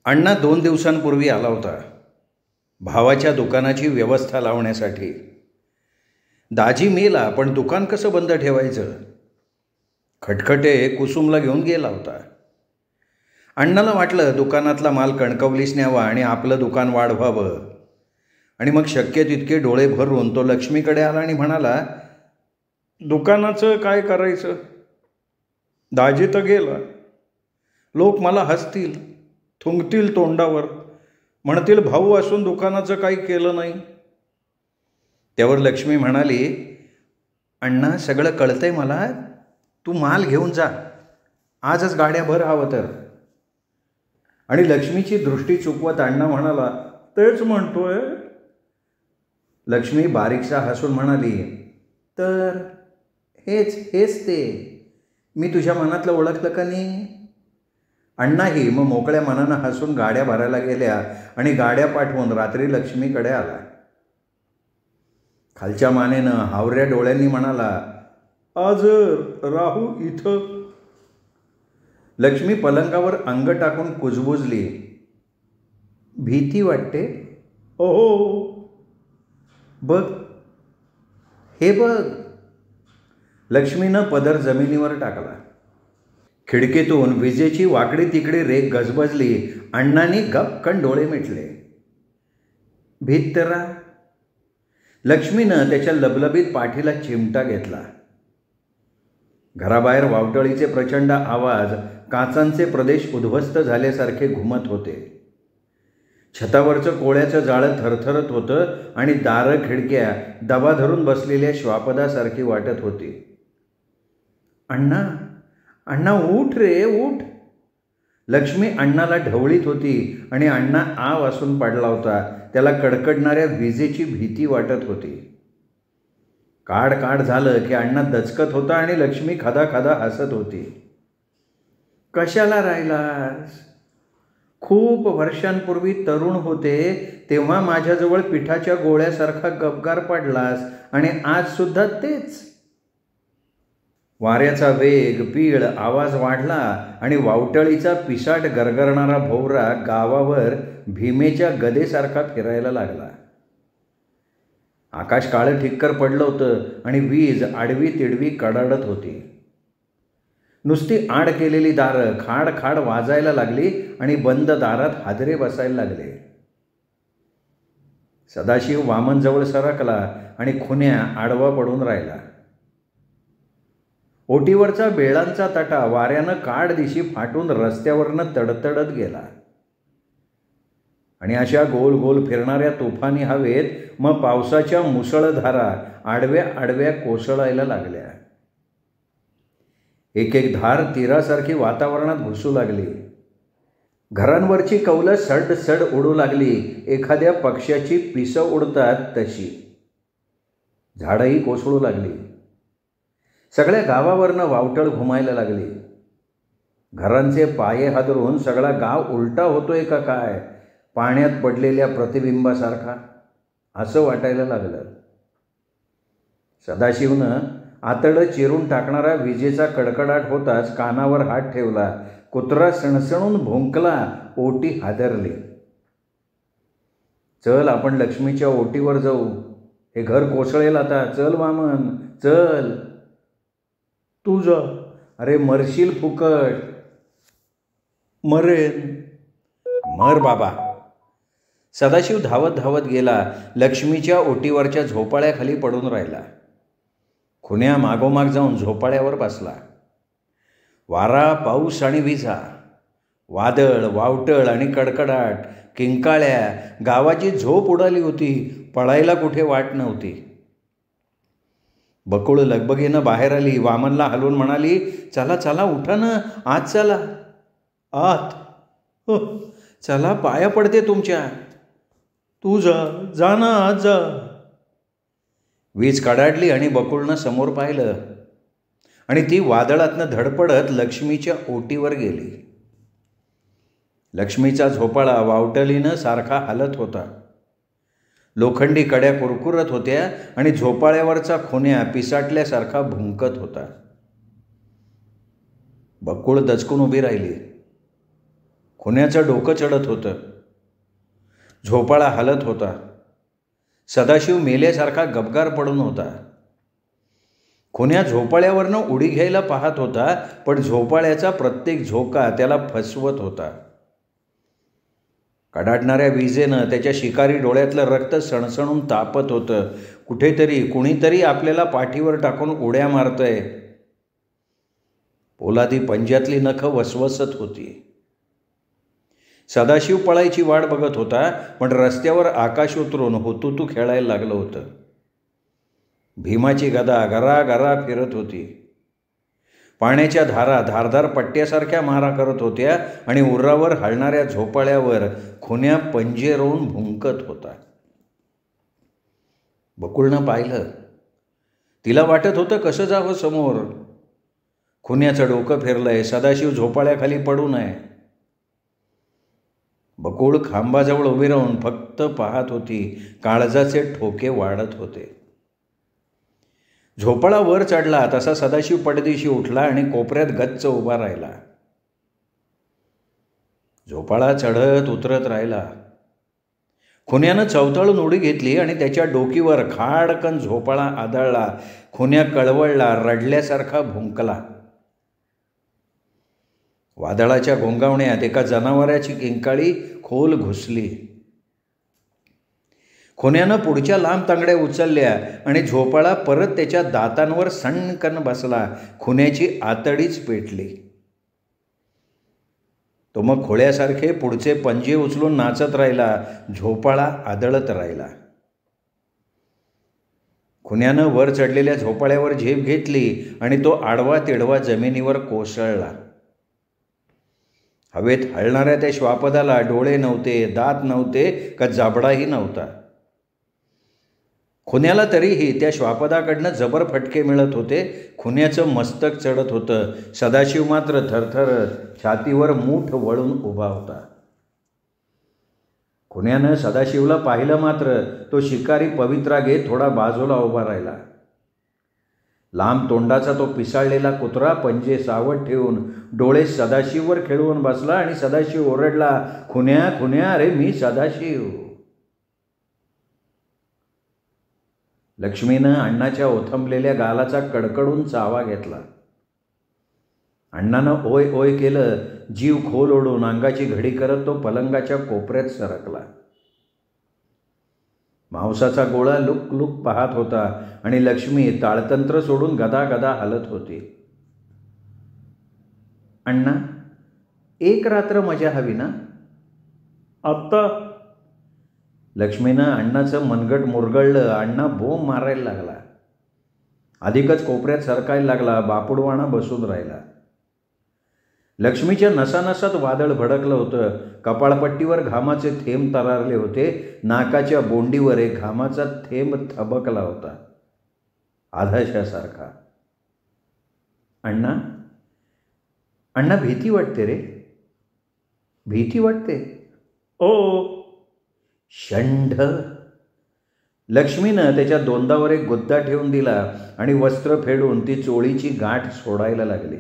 अण्णा 2 दिवसांपूर्वी आला होता भावाच्या दुकानाची व्यवस्था लावण्यासाठी. दाजी मेला, पण दुकान कसं बंद ठेवायचं? खटखटे कुसुमला घेऊन गेला होता. अण्णाला वाटलं दुकानातला माल कणकवलीस न्यावा आणि आपलं दुकान वाढवावं. आणि मग शक्य तितके डोळे भरून तो लक्ष्मीकडे आला आणि म्हणाला, दुकानाचं काय करायचं? दाजी तर गेला. लोक मला हसतील, थुंकतील तोंडावर, म्हणतील भाऊ असून दुकानाचं काही केलं नाही. त्यावर लक्ष्मी म्हणाली, अण्णा सगळं कळतंय मला, तू माल घेऊन जा, आजच गाड्या भर हवं तर. आणि लक्ष्मीची दृष्टी चुकवत अण्णा म्हणाला, तेच म्हणतोय. लक्ष्मी बारीकसा हसून म्हणाली, तर हेच ते मी तुझ्या मनातलं ओळखलं का नाही? अण्णाही मग मोकळ्या मनानं हसून गाड्या भरायला गेल्या आणि गाड्या पाठवून रात्री लक्ष्मीकडे आला. खालच्या मानेनं हावऱ्या डोळ्यांनी म्हणाला, आज राहू इथं. लक्ष्मी पलंगावर अंग टाकून कुजबुजली, भीती वाटते? हो. बघ, हे बघ. लक्ष्मीनं पदर जमिनीवर टाकला. खिडकीतून विजेची वाकडी तिकडी रेख गजबजली. अण्णांनी गपकन डोळे मिटले. भित्तरा. लक्ष्मीनं त्याच्या लबलबीत पाठीला चिमटा घेतला. घराबाहेर वावटळीचे प्रचंड आवाज काचांचे प्रदेश उद्ध्वस्त झाल्यासारखे घुमत होते. छतावरचं कोळ्याचं जाळं थरथरत होतं आणि दारं खिडक्या दबा धरून बसलेल्या श्वापदासारखी वाटत होती. अण्णा उठ रे, उठ. लक्ष्मी अण्णाला ढवळीत होती आणि अण्णा आ वासून पडला होता. त्याला कडकडणाऱ्या विजेची भीती वाटत होती. काढ झालं की अण्णा दचकत होता आणि लक्ष्मी खदा हसत होती. कशाला राहिलास? खूप वर्षांपूर्वी तरुण होते तेव्हा माझ्याजवळ पिठाच्या गोळ्यासारखा गपगार पडलास आणि आज सुद्धा तेच. वाऱ्याचा वेग, पीळ, आवाज वाढला आणि वावटळीचा पिसाट गरगरणारा भोवरा गावावर भीमेच्या गदेसारखा फिरायला लागला. आकाश काळं ठिक्कर पडलं होतं आणि वीज आडवी तिडवी कडाडत होती. नुसती आड केलेली दारं खाड वाजायला लागली आणि बंद दारात हादरे बसायला लागले. सदाशिव वामनजवळ सरकला आणि खुन्या आडवा पडून राहिला. ओटीवरचा बेळांचा तटा वाऱ्यानं काड दिशी फाटून रस्त्यावरनं तडतडत गेला. आणि अशा गोल गोल फिरणाऱ्या तुफानी हवेत मग पावसाच्या मुसळधारा आडव्या कोसळायला लागल्या. एक धार तीरासारखी वातावरणात घुसू लागली. घरांवरची कौलं सड उडू लागली, एखाद्या पक्ष्याची पिसं उडतात तशी. झाडंही कोसळू लागली. सगळ्या गावावरनं वावटळ घुमायला लागली. घरांचे पाये हादरून सगळा गाव उलटा होतोय का काय, पाण्यात पडलेल्या प्रतिबिंबासारखा असं वाटायला लागलं. सदाशिवनं आतडं चिरून टाकणारा विजेचा कडकडाट होताच कानावर हात ठेवला. कुत्रा सणसणून भुंकला. ओटी हादरली. चल, आपण लक्ष्मीच्या ओटीवर जाऊ. हे घर कोसळेल आता. चल वामन, चल. तू जा. अरे मरशील फुकट. मरेन. मर बाबा. सदाशिव धावत गेला. लक्ष्मीच्या ओटीवरच्या झोपाळ्याखाली पडून राहिला. खुन्या मागोमाग जाऊन झोपाळ्यावर बसला. वारा, पाऊस आणि विजा, वादळ, वावटळ आणि कडकडाट, किंकाळ्या, गावाची झोप उडाली होती. पळायला कुठे वाट नव्हती. बकुळ लगबगीनं बाहेर आली. वामनला हलवून म्हणाली, चला उठा ना, आत चला. आत? चला, पाया पडते तुमच्या. तू जा ना, आत जा. वीज कडाडली आणि बकुळनं समोर पाहिलं आणि ती वादळातनं धडपडत लक्ष्मीच्या ओटीवर गेली. लक्ष्मीचा झोपाळा वावटलीनं सारखा हलत होता. लोखंडी कड्या कुरकुरत होत्या आणि झोपाळ्यावरचा खुन्या पिसाटल्यासारखा भुंकत होता. बकुळ दचकून उभी राहिली. खुन्याचं डोकं चढत होतं. झोपाळा हालत होता. सदाशिव मेल्यासारखा गबगार पडून होता. खुन्या झोपाळ्यावरनं उडी घ्यायला पाहत होता, पण झोपाळ्याचा प्रत्येक झोका त्याला फसवत होता. कडाडणाऱ्या विजेनं त्याच्या शिकारी डोळ्यातलं रक्त सणसणून तापत होतं. कुणीतरी आपल्याला पाठीवर टाकून उड्या मारतंय. पोलादी पंजातली नखं वसवसत होती. सदाशिव पळायची वाट बघत होता, पण रस्त्यावर आकाश उतरून हुतुतू खेळायला लागलं होतं. भीमाची गदा गरागरा फिरत होती. पाण्याच्या धारा धारधार पट्ट्यासारख्या मारा करत होत्या आणि उर्रावर हलणाऱ्या झोपाळ्यावर खुन्या पंजे रोवून भुंकत होता. बकुळनं पाहिलं. तिला वाटत होतं कसं जावं समोर. खुन्याचं डोकं फिरलंय. सदाशिव झोपाळ्याखाली पडू नये. बकुळ खांबाजवळ उभी राहून फक्त पाहत होती. काळजाचे ठोके वाढत होते. झोपाळा वर चढला तसा सदाशिव पडदिशी उठला आणि कोपऱ्यात गच्च उभा राहिला. झोपाळा चढत उतरत राहिला. खुन्यानं चवताळून उडी घेतली आणि त्याच्या डोकीवर खाडकन झोपाळा आदळला. खुन्या कळवळला, रडल्यासारखा भुंकला. वादळाच्या घोंगावण्यात एका जनावराची किंकाळी खोल घुसली. खुन्यानं पुढच्या लांब तांगड्या उचलल्या आणि झोपाळा परत त्याच्या दातांवर सणकन बसला. खुन्याची आतडीच पेटली. तो मग खोळ्यासारखे पुढचे पंजे उचलून नाचत राहिला. झोपाळा आदळत राहिला. खुन्यानं वर चढलेल्या झोपाळ्यावर झेप घेतली आणि तो आडवा तिडवा जमिनीवर कोसळला. हवेत हलणाऱ्या त्या श्वापदाला डोळे नव्हते, दात नव्हते, का जाबडाही नव्हता. खुन्याला तरीही त्या श्वापदाकडनं जबर फटके मिळत होते. खुन्याचं मस्तक चढत होतं. सदाशिव मात्र थरथरत छातीवर मूठ वळून उभा होता. खुन्यानं सदाशिवला पाहिलं मात्र तो शिकारी पवित्रा घेत थोडा बाजूला उभा राहिला. लांब तोंडाचा तो पिसाळलेला कुत्रा पंजे सावध ठेवून डोळे सदाशिववर खेळवून बसला आणि सदाशिव ओरडला, खुन्या खुन्या, अरे मी सदाशिव. लक्ष्मीनं अण्णाच्या ओथंबलेल्या गालाचा कडकडून चावा घेतला. अण्णानं ओय ओय केलं. जीव खोल ओढून अंगाची घडी करत तो पलंगाच्या कोपऱ्यात सरकला. मांसाचा गोळा लुक लुक पाहत होता आणि लक्ष्मी ताळतंत्र सोडून गदा गदा हलत होती. अण्णा, एक रात्र मजा हवी ना? आत्ता? लक्ष्मीनं अण्णाचं मनगट मुरगळलं. अण्णा बोंब मारायला लागला. अधिकच कोपऱ्यात सरकायला लागला. बापुडवाणा बसून राहिला. लक्ष्मीच्या नसानसात वादळ भडकलं होतं. कपाळपट्टीवर घामाचे थेंब तरारले होते. नाकाच्या बोंडीवर एक घामाचा थेंब थबकला होता, आधाशासारखा. अण्णा, अण्णा, भीती वाटते रे, भीती वाटते. ओ षंढ. लक्ष्मीनं त्याच्या दोंदावर एक गुद्दा ठेवून दिला आणि वस्त्र फेडून ती चोळीची गाठ सोडायला लागली.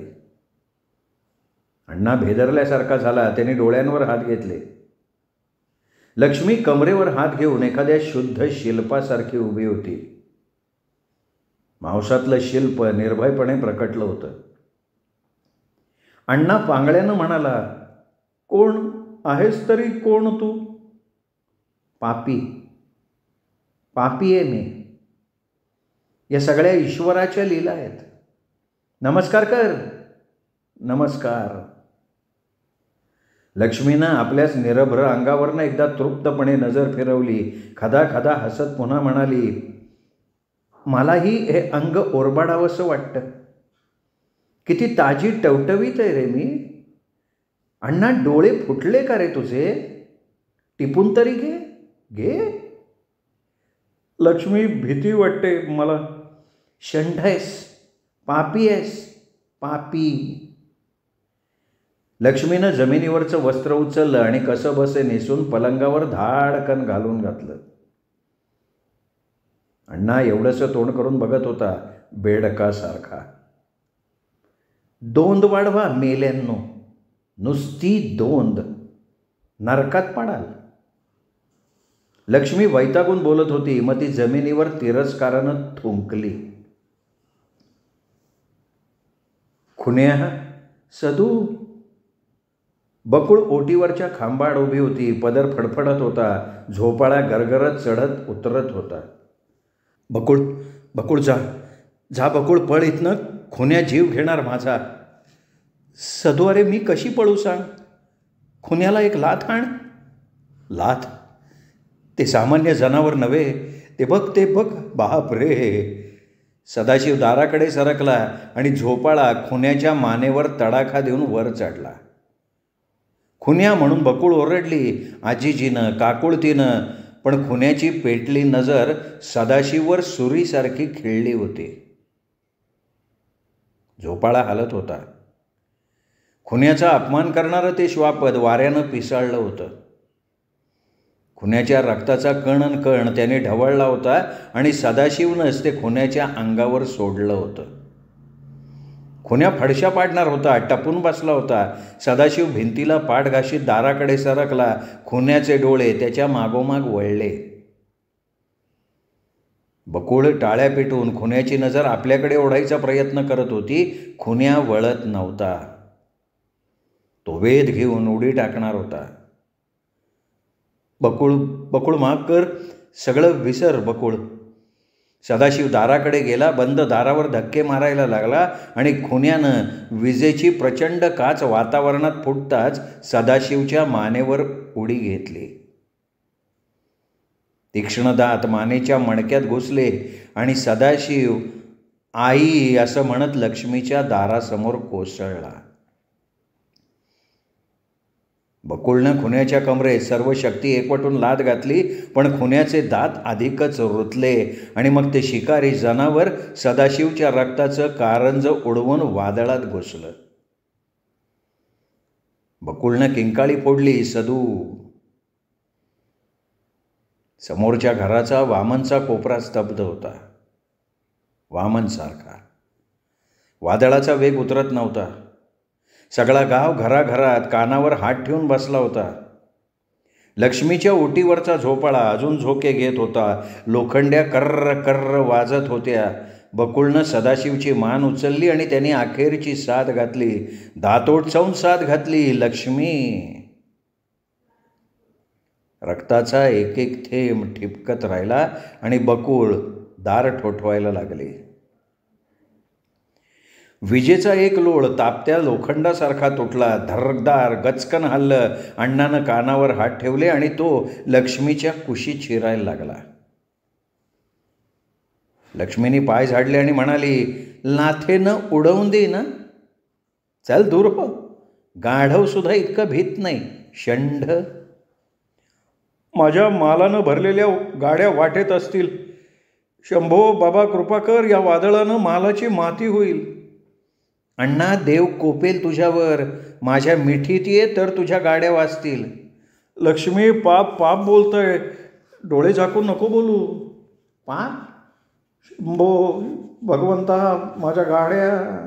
अण्णा भेदरल्यासारखा झाला. त्याने डोळ्यांवर हात घेतले. लक्ष्मी कमरेवर हात घेऊन एखाद्या शुद्ध शिल्पासारखी उभी होती. मांसातलं शिल्प निर्भयपणे प्रकटलं होतं. अण्णा पांगळ्यानं म्हणाला, कोण आहेस तरी कोण तू? पापी, पापी आहे मी. या सगळ्या ईश्वराच्या लीला आहेत. नमस्कार कर. नमस्कार. लक्ष्मीनं आपल्याच निरभ्र अंगावरनं एकदा तृप्तपणे नजर फिरवली. खदा खदा हसत पुन्हा म्हणाली, मलाही हे अंग ओरबाडावंसं वाटतं. किती ताजी टवटवीत आहे रे मी. अण्णा, डोळे फुटले का रे तुझे? टिपून तरी घे, घे. लक्ष्मी, भीती वाटते मला. षंढ आहेस, पापी आहेस, पापी. लक्ष्मीनं जमिनीवरचं वस्त्र उचललं आणि कसं बसे नेसून पलंगावर धाडकन घालून घातलं. अण्णा एवढंसं तोंड करून बघत होता, बेडकासारखा. दोंद वाढवा मेल्यांनो, नुसती दोंद. नरकात पाडाल. लक्ष्मी वैतागून बोलत होती. मग ती जमिनीवर तिरस्कारानं थुंकली. खुन्या, सदू. बकुळ ओटीवरच्या खांबाड उभी होती. पदर फडफडत होता. झोपाळा गरगरत चढत उतरत होता. बकुळ, बकुळ जा, जा बकुळ, पळ इथनं. खुन्या जीव घेणार माझा. सदू, अरे मी कशी पळू सांग. खुन्याला एक लाथ आण. लाथ? ते सामान्य जनावर नव्हे. ते बघ, ते बघ. बाप रे. सदाशिव दाराकडे सरकला आणि झोपाळा खुन्याच्या मानेवर तडाखा देऊन वर चढला. खुन्या म्हणून बकुळ ओरडली आजीजीनं, काकुळतीनं, पण खुन्याची पेटली नजर सदाशिववर सुरीसारखी खिळली होती. झोपाळा हालत होता. खुन्याचा अपमान करणारं ते श्वापद वाऱ्यानं पिसाळलं होतं. खुन्याच्या रक्ताचा कण कण त्याने ढवळला होता आणि सदाशिवनंच ते खुन्याच्या अंगावर सोडलं होतं. खुन्या फडशा पाडणार होता. टपून बसला होता. सदाशिव भिंतीला पाठ घाशीत दाराकडे सरकला. खुन्याचे डोळे त्याच्या मागोमाग वळले. बकुळ टाळ्या पेटून खुन्याची नजर आपल्याकडे ओढायचा प्रयत्न करत होती. खुन्या वळत नव्हता. तो वेध घेऊन उडी टाकणार होता. बकुळ, बकुळ माफ कर. सगळं विसर बकुळ. सदाशिव दाराकडे गेला. बंद दारावर धक्के मारायला लागला आणि खुन्यानं विजेची प्रचंड काच वातावरणात फुटताच सदाशिवच्या मानेवर उडी घेतली. तीक्ष्ण दात मानेच्या मणक्यात घुसले आणि सदाशिव आई असं म्हणत लक्ष्मीच्या दारासमोर कोसळला. बकुळनं खुन्याच्या कमरेत सर्व शक्ती एकवटून लाथ घातली, पण खुन्याचे दात अधिकच रुतले आणि मग ते शिकारी जनावर सदाशिवच्या रक्ताचं कारंज उडवून वादळात घुसलं. बकुळनं किंकाळी फोडली. सदू. समोरच्या घराचा वामनचा कोपरा स्तब्ध होता. वामनसारखा. वादळाचा वेग उतरत नव्हता. सगळा गाव घराघरात कानावर हात ठेवून बसला होता. लक्ष्मीच्या ओटीवरचा झोपाळा अजून झोके घेत होता. लोखंड्या कर्र कर्र वाजत होत्या. बकुळनं सदाशिवची मान उचलली आणि त्याने अखेरची साथ घातली. दातोडचावून साथ घातली. लक्ष्मी. रक्ताचा एक एक थेंब ठिपकत राहिला आणि बकुळ दार ठोठवायला लागली. विजेचा एक लोळ तापत्या लोखंडासारखा तुटला. धरकदार गचकन हल्लं. अण्णानं कानावर हात ठेवले आणि तो लक्ष्मीच्या कुशीत शिरायला लागला. लक्ष्मीने पाय झाडले आणि म्हणाली, लाथेनं उडवून दे ना. चल दूर हो. गाढव सुद्धा इतकं भीत नाही. षंढ. माझ्या मालानं भरलेल्या गाड्या वाटेत असतील. शंभो बाबा कृपा कर. या वादळानं मालाची माती होईल. अण्णा, देव कोपेल तुझ्यावर. माझ्या मिठीत ये तर तुझ्या गाड्या वाचतील. लक्ष्मी, पाप पाप बोलतंय. डोळे झाकून नको बोलू. पाप? शंभो भगवंता, माझ्या गाड्या.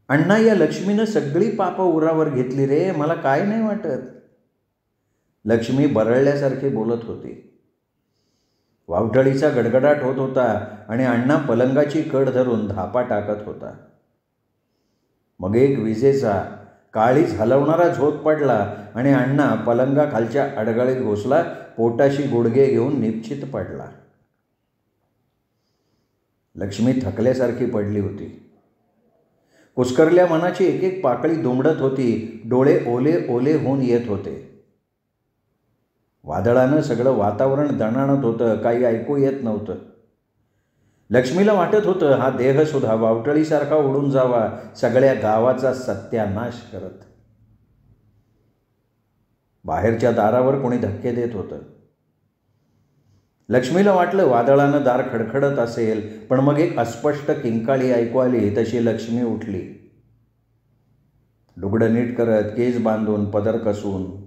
अण्णा, या लक्ष्मीनं सगळी पापं उरावर घेतली रे. मला काय नाही वाटत. लक्ष्मी बरळल्यासारखी बोलत होती. वावटळीचा गडगडाट होत होता आणि अण्णा पलंगाची कड धरून धापा टाकत होता. मग एक विजेचा काळीज हलवणारा झोत पडला आणि अण्णा पलंगाखालच्या अडगळीत घुसला. पोटाशी गुडघे घेऊन निश्चित पडला. लक्ष्मी थकल्यासारखी पडली होती. कुस्करल्या मनाची एक एक पाकळी दुमडत होती. डोळे ओले ओले होऊन येत होते. वादळानं सगळं वातावरण दणाणत होतं. काही ऐकू येत नव्हतं. लक्ष्मीला वाटत होतं हा देहसुद्धा वावटळीसारखा उडून जावा, सगळ्या गावाचा सत्यानाश करत. बाहेरच्या दारावर कोणी धक्के देत होतं. लक्ष्मीला वाटलं वादळानं दार खडखडत असेल, पण मग एक अस्पष्ट किंकाळी ऐकू आली. तशी लक्ष्मी उठली. लुगडं नीट करत, केस बांधून, पदर कसून.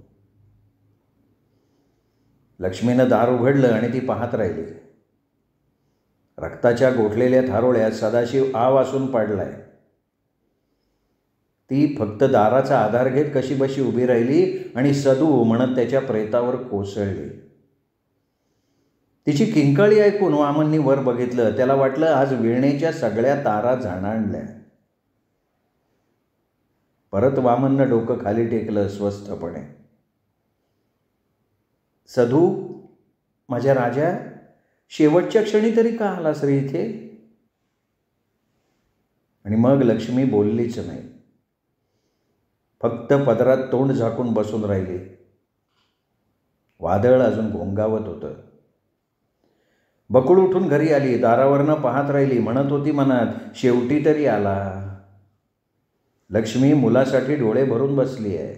लक्ष्मीनं दार उघडलं आणि ती पाहत राहिली. रक्ताच्या गोठलेल्या थारोळ्यात सदाशिव आव असून पडलाय. ती फक्त दाराचा आधार घेत कशीबशी उभी राहिली आणि सदू म्हणत त्याच्या प्रेतावर कोसळली. तिची किंकाळी ऐकून वामननी वर बघितलं. त्याला वाटलं आज वीणेच्या सगळ्या तारा झाणाणल्या. परत वामननं डोकं खाली टेकलं स्वस्थपणे. सधू, माझ्या राजा, शेवटच्या क्षणी तरी का आलास रे इथे? आणि मग लक्ष्मी बोललीच नाही, फक्त पदरात तोंड झाकून बसून राहिली. वादळ अजून घोंगावत होतं. बकुळ उठून घरी आली. दारावरनं पाहत राहिली. म्हणत होती मनात, शेवटी तरी आला. लक्ष्मी मुलासाठी डोळे भरून बसली आहे.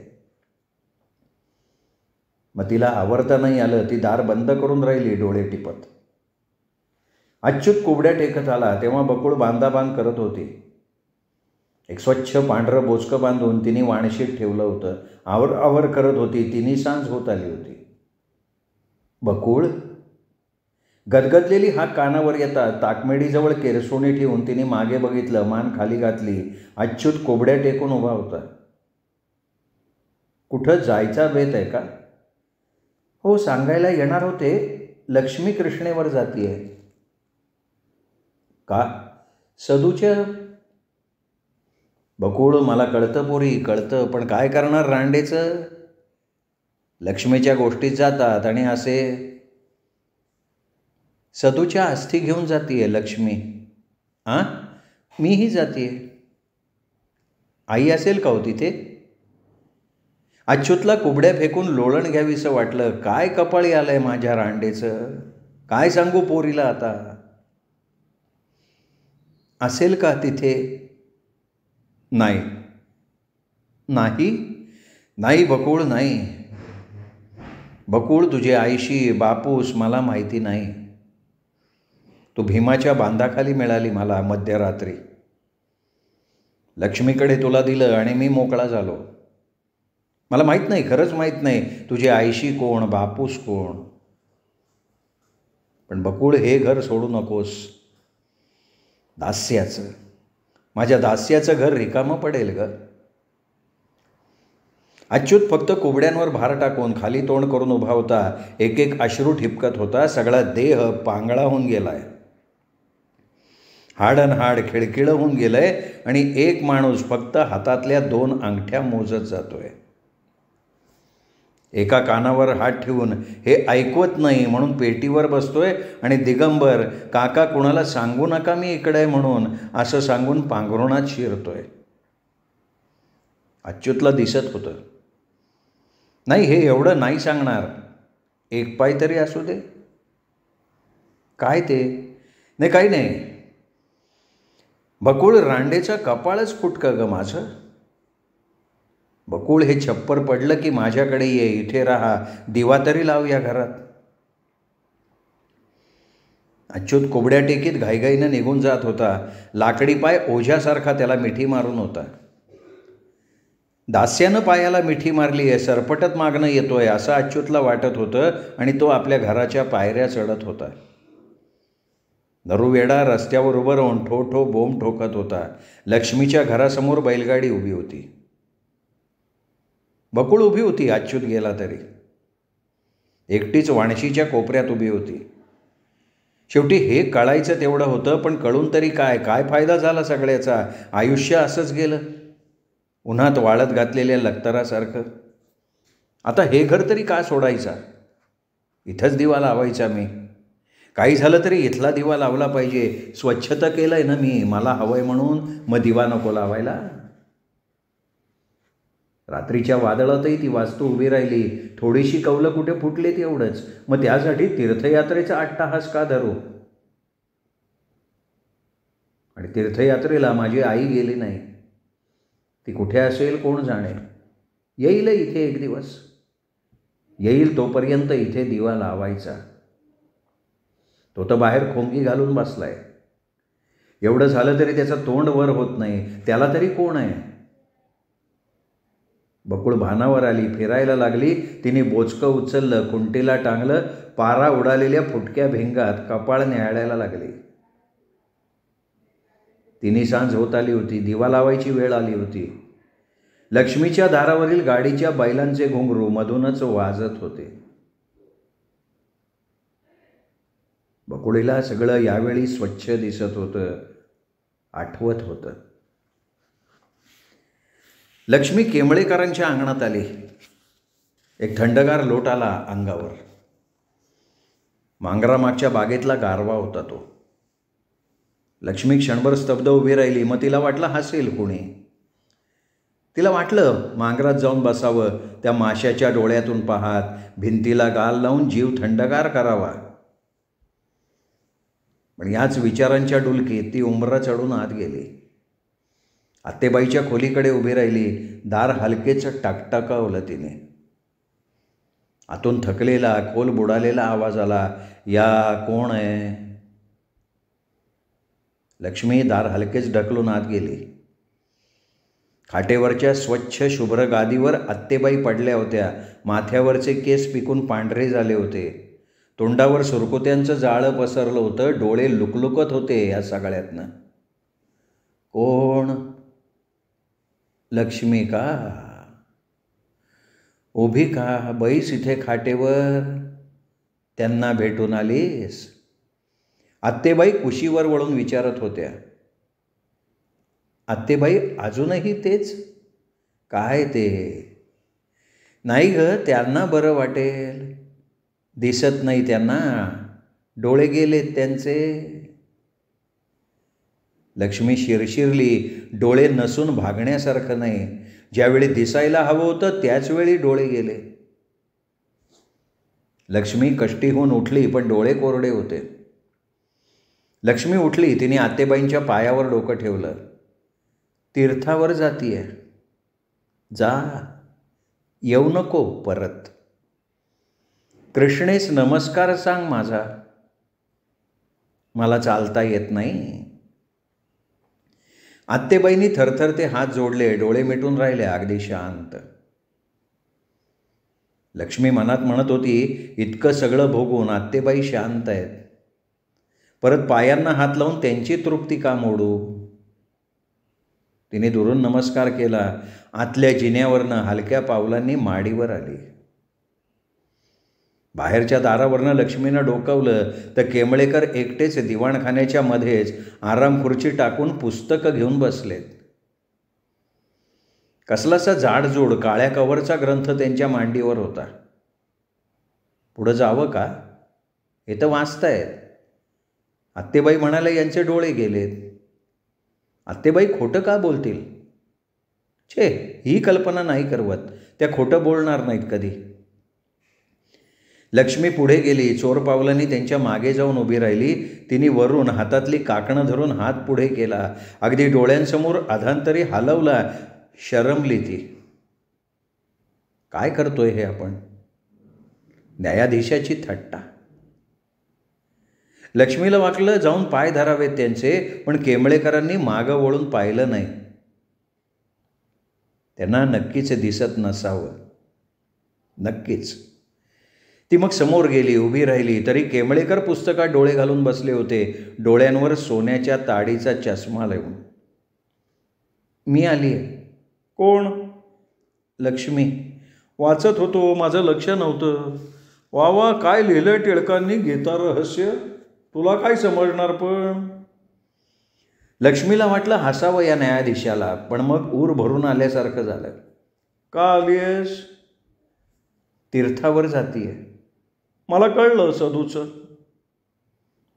मग तिला आवरता नाही आलं. ती दार बंद करून राहिली डोळे टिपत. अच्युत कुबड्या टेकत आला तेव्हा बकुळ बांधाबांध करत होती. एक स्वच्छ पांढरं बोचकं बांधून तिने वाणशीत ठेवलं होतं. आवर आवर करत होती. तिन्ही सांज होत आली होती. बकुळ, गदगदलेली हाक कानावर येतात ताकमेडीजवळ केरसोणी ठेवून तिने मागे बघितलं. मान खाली घातली. अच्युत कोबड्या टेकून उभा होता. कुठं जायचा बेत आहे का? हो, सांगायला येणार होते. लक्ष्मी कृष्णेवर जातीये. का? सदूच्या. बकुळ, मला कळतं पोरी, कळतं, पण काय करणार रांडेचं? लक्ष्मीच्या गोष्टीत जातात आणि असे. सदूच्या अस्थी घेऊन जातीये लक्ष्मी. मीही जातीये. आई असेल का हो तिथे? अच्युतला कुबड्या फेकून लोळण घ्यावीसं वाटलं. काय कपाळी आलंय माझ्या रांडेचं. काय सांगू पोरीला आता. असेल का तिथे? नाही नाही नाही बकुळ, नाही. बकुळ, तुझे आईशी बापूस मला माहिती नाही. तू भीमाच्या बांधाखाली मिळाली मला मध्यरात्री. लक्ष्मीकडे तुला दिलं आणि मी मोकळा झालो. मला माहीत नाही, खरंच माहीत नाही तुझी आईशी कोण, बापूस कोण. पण बकुळ, हे घर सोडू नकोस. दास्याचं, माझ्या दास्याचं घर रिकामं पडेल ग. अच्युत फक्त कुबड्यांवर भार टाकून खाली तोंड करून उभा होता. एक एक अश्रू ठिपकत होता. सगळा देह पांगळा होऊन गेलाय. हाडनहाड खिळखिळं होऊन गेलंय आणि एक माणूस फक्त हातातल्या 2 अंगठ्या मोजत जातोय. एका कानावर हात ठेवून हे ऐकवत नाही म्हणून पेटीवर बसतोय आणि दिगंबर, काका कुणाला सांगू नका मी इकडे आहे म्हणून, असं सांगून पांघरुणात शिरतोय. अच्युतला दिसत होतं. नाही, हे एवढं नाही सांगणार. एक पाय तरी असू दे. काय ते? नाही, काही नाही. बकुळ, रांडेचं कपाळच फुटकं ग माझं. बकुळ, हे छप्पर पडलं की माझ्याकडे ये. इथे राहा. दिवा तरी लाव या घरात. अच्युत कोबड्या टेकीत घाईघाईनं निघून जात होता. लाकडी पाय ओझ्यासारखा त्याला मिठी मारून होता. दास्यानं पायाला मिठी मारली आहे, सरपटत मागणं येतोय असं अच्युतला वाटत होतं आणि तो आपल्या घराच्या पायऱ्या चढत होता. नरुवेडा रस्त्यावर उभं राहून ठो ठो बोंब ठोकत होता. लक्ष्मीच्या घरासमोर बैलगाडी उभी होती. बकुळ उभी होती. अच्युत गेला तरी एकटीच वाणशीच्या कोपऱ्यात उभी होती. शेवटी हे कळायचं तेवढं होतं, पण कळून तरी काय फायदा झाला सगळ्याचा. आयुष्य असंच गेलं, उन्हात वाळत घातलेल्या लक्तरासारखं. आता हे घर तरी का सोडायचा? इथंच दिवा लावायचा मी. काही झालं तरी इथला दिवा लावला पाहिजे. स्वच्छता केलंय ना मी, मला हवंय म्हणून. मग दिवा नको लावायला? रात्रीच्या वादळातही ती वास्तू उभी राहिली. थोडीशी कौलं कुठे फुटली ती एवढंच. मग त्यासाठी तीर्थयात्रेचा अट्टाहास का धरू? आणि तीर्थयात्रेला माझी आई गेली नाही. ती कुठे असेल कोण जाणे. येईल इथे एक दिवस. येईल तोपर्यंत इथे दिवा लावायचा. तो तर बाहेर खोंगी घालून बसलाय. एवढं झालं तरी त्याचं तोंड वर होत नाही. त्याला तरी कोण आहे? बकुळ भानावर आली. फिरायला लागली. तिने बोचकं उचललं, खुंटीला टांगलं. पारा उडालेल्या फुटक्या भिंगात कपाळ न्याहाळायला लागली. तिन्ही सांज होत आली होती. दिवा लावायची वेळ आली होती. लक्ष्मीच्या दारावरील गाडीच्या बैलांचे घुंगरू मधूनच वाजत होते. बकुळीला सगळं यावेळी स्वच्छ दिसत होतं, आठवत होतं. लक्ष्मी केंबळेकरांच्या अंगणात आली. एक थंडगार लोट आला अंगावर. मांगरामागच्या बागेतला गारवा होता तो. लक्ष्मी क्षणभर स्तब्ध उभी राहिली. मग तिला वाटलं हसेल कोणी. तिला वाटलं मांगरात जाऊन बसावं, त्या माशाच्या डोळ्यातून पाहत, भिंतीला गाल लावून जीव थंडगार करावा. पण याच विचारांच्या डुलकीत ती उंबरा चढून आत गेली. आत्तेबाईच्या खोलीकडे उभी राहिली. दार हलकेच टकटकावलं तिने. आतून थकलेला, खोल बुडालेला आवाज आला, या कोण आहे? लक्ष्मी दार हलकेच ढकलून आत गेली. खाटेवरच्या स्वच्छ शुभ्र गादीवर आत्तेबाई पडल्या होत्या. माथ्यावरचे केस पिकून पांढरे झाले होते. तोंडावर सुरकुत्यांचं जाळं पसरलं होतं. डोळे लुकलुकत होते या सगळ्यातनं. कोण? लक्ष्मी का? उभी का? बैस इथे खाटेवर. त्यांना भेटून आलीस? आत्तेबाई कुशीवर वळून विचारत होत्या. आत्तेबाई अजूनही तेच? काय ते? नाही ग, त्यांना बरं वाटेल. दिसत नाही त्यांना, डोळे गेलेत त्यांचे. लक्ष्मी शिरशिरली. डोळे नसून भागण्यासारखं नाही. ज्यावेळी दिसायला हवं होतं त्याच वेळी डोळे गेले. लक्ष्मी कष्टी होऊन उठली, पण डोळे कोरडे होते. लक्ष्मी उठली. तिने आत्तेबाईंच्या पायावर डोकं ठेवलं. तीर्थावर जातीये? जा, येऊ नको परत. कृष्णेस नमस्कार सांग माझा. मला चालता येत नाही. आत्तेबाईंनी थरथरते हात जोडले. डोळे मिटून राहिले अगदी शांत. लक्ष्मी मनात म्हणत होती, इतकं सगळं भोगून आत्तेबाई शांत आहेत. परत पायांना हात लावून त्यांची तृप्ती का मोडू? तिने दुरून नमस्कार केला. आतल्या जिन्यावरनं हलक्या पावलांनी माडीवर आली. बाहेरच्या दारावरनं लक्ष्मीनं डोकावलं तर केंबळेकर एकटेच दिवाणखान्याच्या मध्येच आराम खुर्ची टाकून पुस्तकं घेऊन बसलेत. कसलासा जाडजूड काळ्या कव्हरचा ग्रंथ त्यांच्या मांडीवर होता. पुढं जावं का? हे तर वाचतायत. आत्तेबाई म्हणाले, यांचे डोळे गेलेत. आत्तेबाई खोटं का बोलतील? छे, ही कल्पना नाही करवत. त्या खोटं बोलणार नाहीत कधी. लक्ष्मी पुढे गेली. चोर पावलांनी त्यांच्या मागे जाऊन उभी राहिली. तिने वरून हातातली काकणं धरून हात पुढे केला. अगदी डोळ्यांसमोर अधांतरी हलवला. शरमली ती. काय करतोय हे आपण? न्यायाधीशाची थट्टा. लक्ष्मीला वाटलं जाऊन पाय धरावेत त्यांचे, पण केंबळेकरांनी मागं वळून पाहिलं नाही. त्यांना नक्कीच दिसत नसावं. नक्कीच. ती मग समोर गेली, उभी राहिली. तरी केंबळेकर पुस्तकात डोळे घालून बसले होते, डोळ्यांवर सोन्याच्या ताडीचा चष्मा लावून. मी आली आहे. कोण? लक्ष्मी. वाचत होतो, माझं लक्ष नव्हतं. वा वा, काय लिहिलं टिळकांनी गीता रहस्य. तुला काय समजणार पण? लक्ष्मीला वाटलं हसावं या न्यायाधीशाला, पण मग ऊर भरून आल्यासारखं झालं. का आलीयस? तीर्थावर जातीये. मला कळलं सदूचं.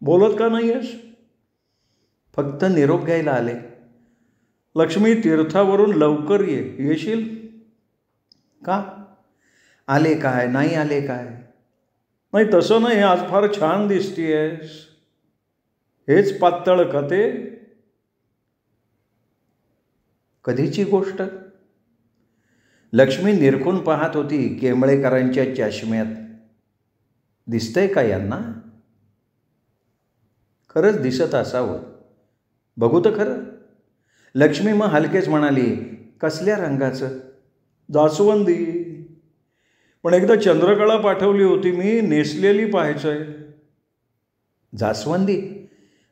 बोलत का नाही आहेस? फक्त निरोप घ्यायला आले. लक्ष्मी, तीर्थावरून लवकर येशील का? आले काय? नाही आले काय? नाही तसं नाही, आज फार छान दिसतीयस. हेच पातळ का ते? कधीची गोष्ट? लक्ष्मी निरखून पाहत होती केंबळेकरांच्या चष्म्यात. दिसतंय का यांना? खरंच दिसत असावं. बघू तर खरं. लक्ष्मी मग हलकेच म्हणाली, कसल्या रंगाचं? जास्वंदी. पण एकदा चंद्रकळा पाठवली होती मी, नेसलेली पाहायचंय. जास्वंदी?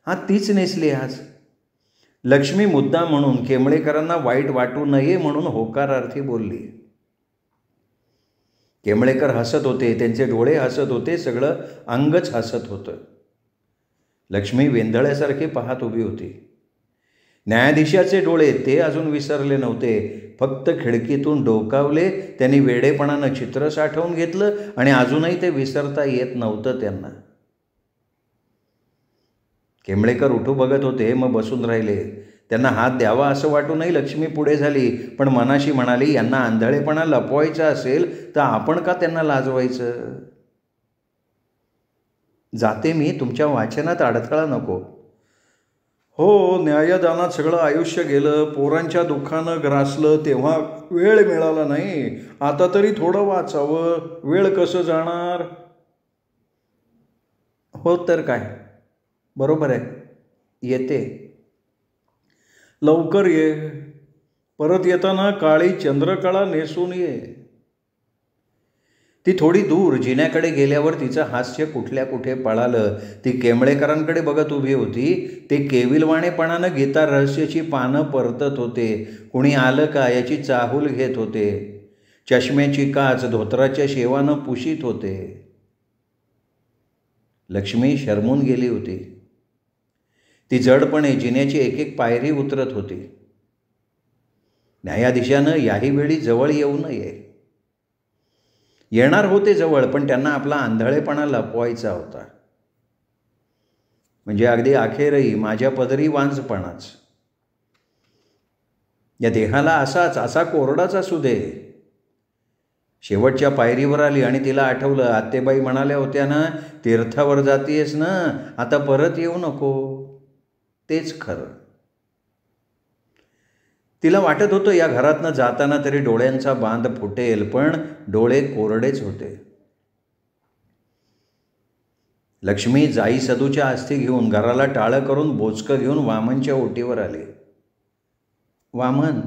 हां, तीच नेसली आज. लक्ष्मी मुद्दा म्हणून केंबळेकरांना वाईट वाटू नये म्हणून होकारार्थी बोलली. केंबळेकर हसत होते, त्यांचे डोळे हसत होते, सगळं अंगच हसत होतं. लक्ष्मी वेंधळ्यासारखी पाहत उभी होती. न्यायाधीशाचे डोळे ते अजून विसरले नव्हते. फक्त खिडकीतून डोकावले, त्यांनी वेडेपणानं चित्र साठवून घेतलं आणि अजूनही ते विसरता येत नव्हतं त्यांना. केंबळेकर उठू बघत होते, मग बसून राहिले. त्यांना हात द्यावा असं वाटूनही लक्ष्मी पुढे झाली, पण मनाशी म्हणाली, यांना आंधळेपणा लपवायचा असेल तर आपण का त्यांना लाजवायचं? जाते मी, तुमच्या वाचनात अडथळा नको. हो, न्यायदानात सगळं आयुष्य गेलं, पोरांच्या दुःखानं ग्रासलं तेव्हा वेळ मिळाला नाही. आता तरी थोडं वाचावं, वेळ कसं जाणार? हो तर काय, बरोबर आहे, येते. लवकर ये, परत येताना काळी चंद्रकळा नेसून ये. ती थोडी दूर जिन्याकडे गेल्यावर तिचं हास्य कुठल्या कुठे पळालं. ती केंबळेकरांकडे बघत उभी होती. ते केविलवाणेपणानं गीता रहस्याची पानं परतत होते. कुणी आलं का याची चाहूल घेत होते. चष्म्याची काच धोतराच्या शेवानं पुशीत होते. लक्ष्मी शरमून गेली होती. ती जडपणे जिन्याची एक एक पायरी उतरत होती. न्यायाधीशानं याही वेळी जवळ येऊ नये. येणार होते जवळ, पण त्यांना आपला आंधळेपणा लपवायचा होता. म्हणजे अगदी अखेरही माझ्या पदरी वांजपणाच. या देहाला असा कोरडाच असू दे. शेवटच्या पायरीवर आली आणि तिला आठवलं, आत्तेबाई म्हणाल्या होत्या ना, तीर्थावर जातीयस ना, आता परत येऊ नको. तेच खरं. तिला वाटत होतं या घरातनं जाताना तरी डोळ्यांचा बांध फुटेल, पण डोळे कोरडेच होते. लक्ष्मी जाई सदूच्या अस्थी घेऊन घराला टाळं करून बोचकं घेऊन वामनच्या ओटीवर आले. वामन,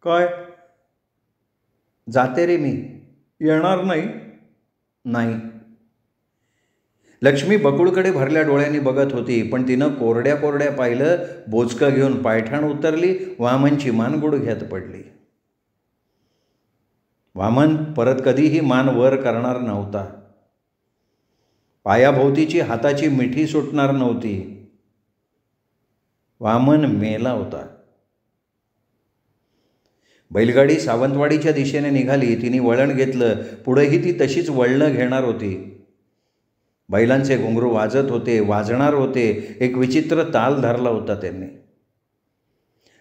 काय? जाते रे मी. येणार नाही? नाही. लक्ष्मी बकुळकडे भरल्या डोळ्यांनी बघत होती, पण तिनं कोरड्या कोरड्या पाहिलं. बोचकं घेऊन पायठाण उतरली. वामनची मान गुडघ्यात पडली. वामन परत कधीही मान वर करणार नव्हता. पायाभोवतीची हाताची मिठी सुटणार नव्हती. वामन मेला होता. बैलगाडी सावंतवाडीच्या दिशेने निघाली. तिने वळण घेतलं. पुढेही ती तशीच वळणं घेणार होती. बैलांचे घुंगरू वाजत होते, वाजणार होते. एक विचित्र ताल धरला होता त्यांनी.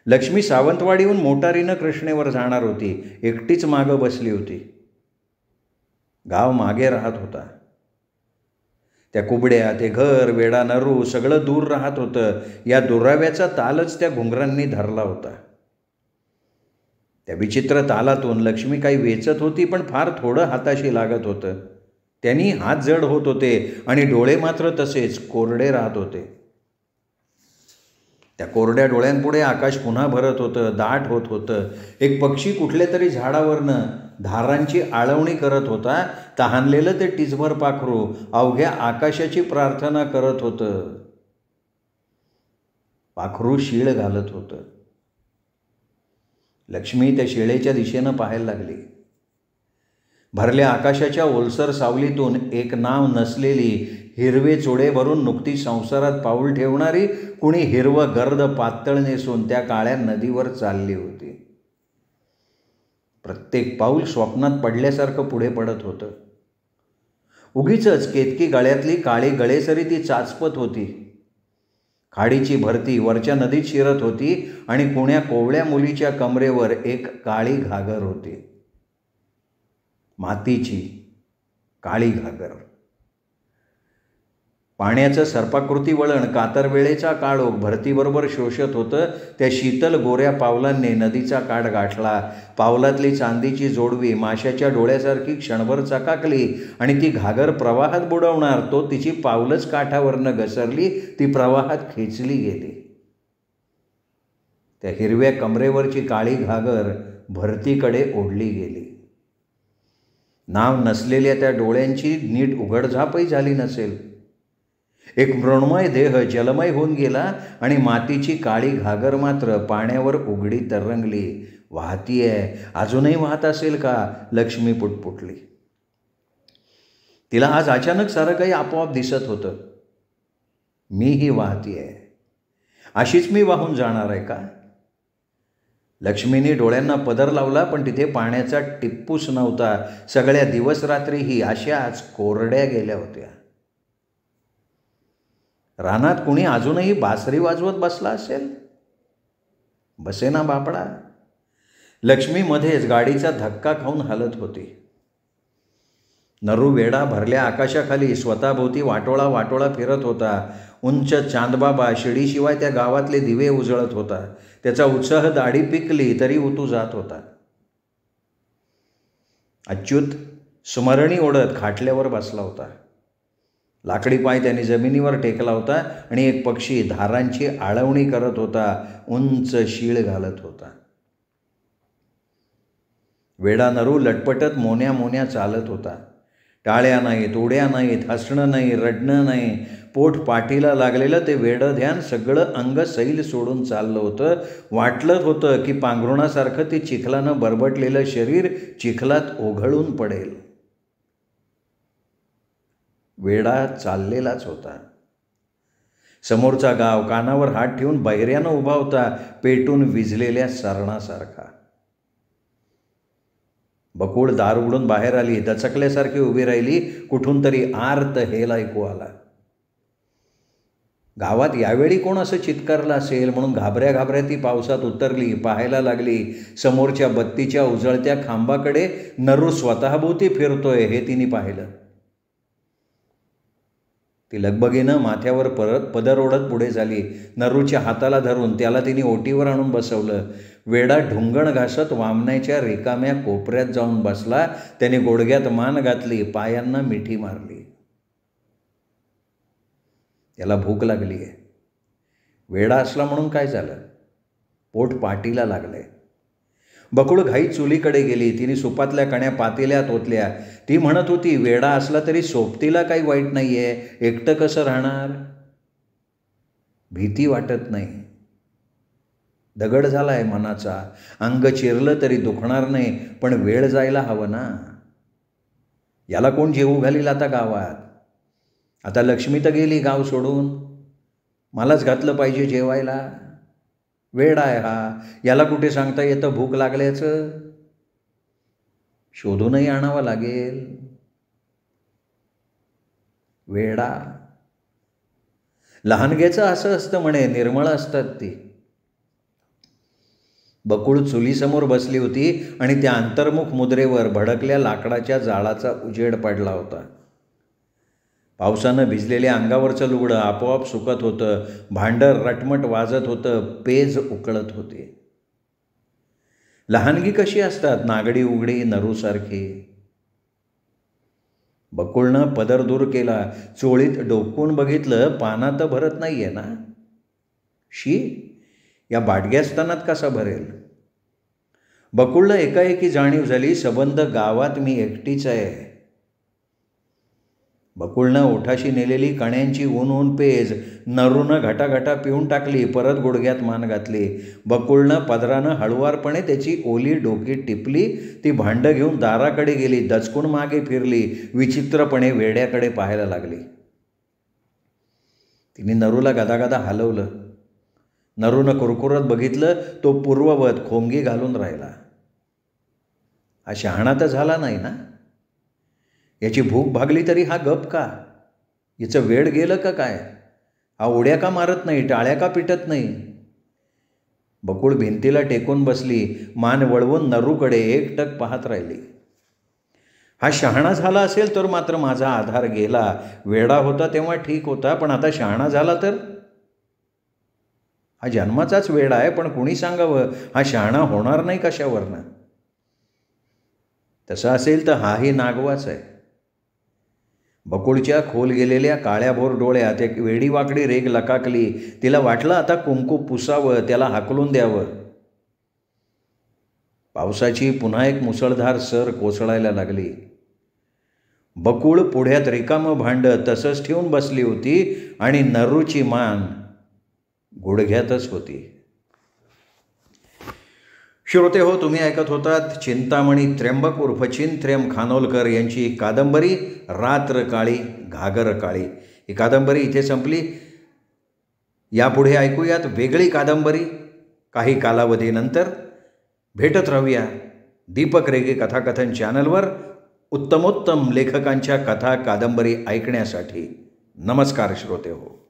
लक्ष्मी सावंतवाडीहून मोटारीनं कृष्णेवर जाणार होती. एकटीच मागं बसली होती. गाव मागे राहत होता. त्या कुबड्या, ते घर, वेडा नरू सगळं दूर राहत होतं. या दुराव्याचा तालच त्या घुंगरांनी धरला होता. त्या विचित्र तालातून लक्ष्मी काही वेचत होती, पण फार थोडं हाताशी लागत होतं. त्यांनी हात जड होत होते आणि डोळे मात्र तसेच कोरडे राहत होते. त्या कोरड्या डोळ्यांपुढे आकाश पुन्हा भरत होतं, दाट होत होतं. एक पक्षी कुठल्या तरी झाडावरनं धारांची आळवणी करत होता. तहानलेलं ते टिचभर पाखरू अवघ्या आकाशाची प्रार्थना करत होतं. पाखरू शीळ घालत होतं. लक्ष्मी त्या शिळेच्या दिशेनं पाहायला लागली. भरल्या आकाशाच्या ओलसर सावलीतून एक नाव नसलेली, हिरवे चोडे भरून नुकती संसारात पाऊल ठेवणारी, कुणी हिरवं गर्द पातळ नेसून त्या काळ्या नदीवर चालली होती. प्रत्येक पाऊल स्वप्नात पडल्यासारखं पुढे पडत होतं. उगीचच केतकी गळ्यातली काळी गळेसरी ती चाचपत होती. खाडीची भरती वरच्या नदीत शिरत होती आणि कुण्या कोवळ्या मुलीच्या कमरेवर एक काळी घागर होती. मातीची काळी घागर. पाण्याचं सर्पाकृती वळण कातर वेळेचा काळोख भरतीबरोबर शोषत होतं. त्या शीतल गोऱ्या पावलांनी नदीचा काठ गाठला. पावलातली चांदीची जोडवी माशाच्या डोळ्यासारखी क्षणभर चकाकली आणि ती घागर प्रवाहात बुडवणार तो तिची पावलंच काठावरनं घसरली. ती प्रवाहात खेचली गेली. त्या हिरव्या कमरेवरची काळी घागर भरतीकडे ओढली गेली. नाव नसलेल्या त्या डोळ्यांची नीट उघडझापही झाली नसेल. एक मृण्मय देह जलमय होऊन गेला आणि मातीची काळी घागर मात्र पाण्यावर उघडी तरंगली. वाहतीये, अजूनही वाहत असेल का? लक्ष्मी पुटपुटली. तिला आज अचानक सारं काही आपोआप दिसत होतं. मीही वाहतीये. अशीच मी वाहून जाणार आहे का? लक्ष्मीने डोळ्यांना पदर लावला, पण तिथे पाण्याचा टिप्पूस नव्हता. सगळ्या दिवस रात्रीही अशाच कोरड्या गेल्या होत्या. रानात कुणी अजूनही बासरी वाजवत बसला असेल? बसेना बापडा. लक्ष्मी मध्येच गाडीचा धक्का खाऊन हलत होती. नरू वेडा भरल्या आकाशाखाली स्वतःभोवती वाटोळा वाटोळा फिरत होता. उंच चांदबाबा शिडीशिवाय त्या गावातले दिवे उजळत होता. त्याचा उत्साह दाढी पिकली तरी उतू जात होता. अच्युत स्मरणी ओढत खाटल्यावर बसला होता. लाकडी पाय त्याने जमिनीवर टेकला होता आणि एक पक्षी धारांची आळवणी करत होता. उंच शीळ घालत होता. वेडा नरू लटपटत मोन्या मोन्या चालत होता. टाळ्या नाहीत, उड्या नाहीत, हसणं नाही, रडणं नाही. पोट पाठीला लागलेलं ते वेडं ध्यान सगळं अंग सैल सोडून चाललं होतं. वाटलं होतं की पांघरुणासारखं ते चिखलानं बरबटलेलं शरीर चिखलात ओघळून पडेल. वेडा चाललेलाच होता. समोरचा गाव कानावर हात ठेवून बहिऱ्यानं उभा होता, पेटून विझलेल्या सरणासारखा. बकुळ दार उघडून बाहेर आली. दचकल्यासारखी उभी राहिली. कुठून तरी आर्त हेल ऐकू आला. गावात यावेळी कोण असं चित्कारलं असेल म्हणून घाबऱ्या घाबऱ्या ती पावसात उतरली. पाहायला लागली. समोरच्या बत्तीच्या उजळत्या खांबाकडे नरू स्वतःभोवती फिरतोय हे तिने पाहिलं. ती लगबगीनं माथ्यावर परत पदर ओढत पुढे झाली. नरूच्या हाताला धरून त्याला तिने ओटीवर आणून बसवलं. वेडा ढुंगण घासत वामनाच्या रिकाम्या कोपऱ्यात जाऊन बसला. त्याने गोडग्यात मान घातली, पायांना मिठी मारली. त्याला भूक लागली आहे. वेडा असला म्हणून काय झालं? पोट पाटीला लागलंय. बकुळ घाई चुलीकडे गेली. तिने सुपातल्या कण्या पातेल्यात ओतल्या. ती म्हणत होती, वेडा असला तरी सोबतीला काही वाईट नाही आहे. एकटं कसं राहणार? भीती वाटत नाही. दगड झाला आहे मनाचा. अंग चिरलं तरी दुखणार नाही, पण वेळ जायला हवं ना. याला कोण जेवू घालील आता गावात? आता लक्ष्मी तर गेली गाव सोडून. मलाच घातलं पाहिजे जेवायला. वेड आहे हा. याला कुठे सांगता येतं भूक लागल्याचं? शोधूनही आणावं लागेल. वेडा. लहानग्याचं असं असतं म्हणे, निर्मळ असतात ती. बकुळ चुलीसमोर बसली होती आणि त्या अंतर्मुख मुद्रेवर भडकल्या लाकडाच्या जाळाचा उजेड पडला होता. पावसानं भिजलेल्या अंगावरचं लुगडं आपोआप सुकत होतं. भांडं रटमट वाजत होतं. पेज उकळत होते. लहानगी कशी असतात, नागडी उघडी नरूसारखी. बकुळनं पदर दूर केला. चोळीत डोकून बघितलं, पानात भरत नाहीये ना. शी, या बाडग्यास्थानात कसा भरेल? बकुळला एकाएकी जाणीव झाली, सबंध गावात मी एकटीच आहे. बकुळनं ओठाशी नेलेली कण्यांची ऊन ऊन पेज नरूनं घटाघटा पिऊन टाकली. परत गुडघ्यात मान घातली. बकुळनं पदरानं हळुवारपणे त्याची ओली डोकी टिपली. ती भांडं घेऊन दाराकडे गेली. दचकून मागे फिरली. विचित्रपणे वेड्याकडे पाहायला लागली. तिने नरूला गदागदा हलवलं. नरूनं कुरकुरत बघितलं. तो पूर्ववत खोंगी घालून राहिला. हा शहाणा तर झाला नाही ना. याची भूक भागली तरी हा गप का? याचं वेड गेलं का काय? हा उड्या का मारत नाही? टाळ्या का पिटत नाही? बकुळ भिंतीला टेकून बसली. मान वळवून नरूकडे एकटक पाहत राहिली. हा शहाणा झाला असेल तर मात्र माझा आधार गेला. वेडा होता तेव्हा ठीक होता, पण आता शहाणा झाला तर? हा जन्माचाच वेडा आहे, पण कुणी सांगावं हा शहाणा होणार नाही कशावरनं? तसं असेल तर हाही नागवाच आहे. बकुळच्या खोल गेलेल्या काळ्याभोर डोळ्यात एक वेडीवाकडी रेग लकाकली. तिला वाटलं आता कुंकू पुसावं, त्याला हाकलून द्यावं. पावसाची पुन्हा एक मुसळधार सर कोसळायला लागली. बकुळ पुढ्यात रिकामं भांडं तसंच ठेवून बसली होती आणि नरूची मान गुडघ्यातच होती. श्रोते हो, तुम्ही ऐकत होतात चिंतामणी त्र्यंबक उर्फ चिंत्र्यम खानोलकर यांची कादंबरी रात्र काळी घागर काळी. ही कादंबरी इथे संपली. यापुढे ऐकूयात वेगळी कादंबरी काही कालावधीनंतर. भेटत राहूया दीपक रेगे कथाकथन चॅनलवर उत्तमोत्तम लेखकांच्या कथा कादंबरी ऐकण्यासाठी. नमस्कार श्रोते हो.